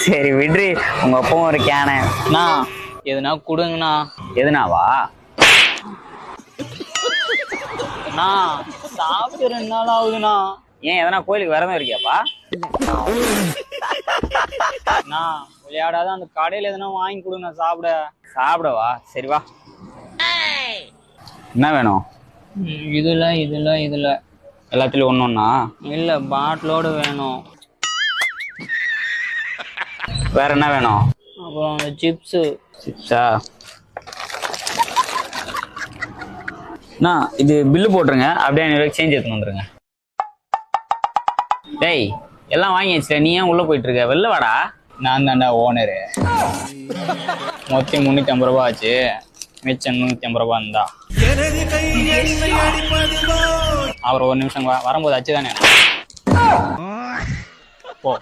சரி விட்ரி, உங்க அப்பவும் ஒரு கேனை. அண்ணா எதுனா கொடுங்கண்ணா. எதுனாவா? அண்ணா சாப்பிட்டு 2 நாள் ஆகுதுண்ணா. ஏன் எதனா கோயிலுக்கு விரதம் இருக்கியாப்பா? அண்ணா விளையாடாத அந்த கடையில எதுனா வாங்கி கொடுங்க சாப்பிட. சாப்பிடவா? சரி வா. என்ன வேணும்? இதுல எல்லாத்துலயும் ஒண்ணு ஒண்ணா? இல்ல பாட்டிலோடு வேணும். வேற என்ன வேணும்? அப்புறம் அந்த சிப்ஸு. சிப்ஸா? அண்ணா இது பில்லு போட்டுருங்க, அப்படியே 500 சேஞ்ச் எடுத்துன்னு வந்துருங்க. டேய் எல்லாம் வாங்கி வச்சுட்ட, நீ ஏன் உள்ள போயிட்டு இருக்க? வெளில வாடா. நான் தாண்டா ஓனரு. மொத்தம் 350 ரூபா ஆச்சு, மிச்சம் 150 ரூபா இருந்தா. அப்புறம் 1 நிமிஷம் வரும்போது ஆச்சு தானே போ.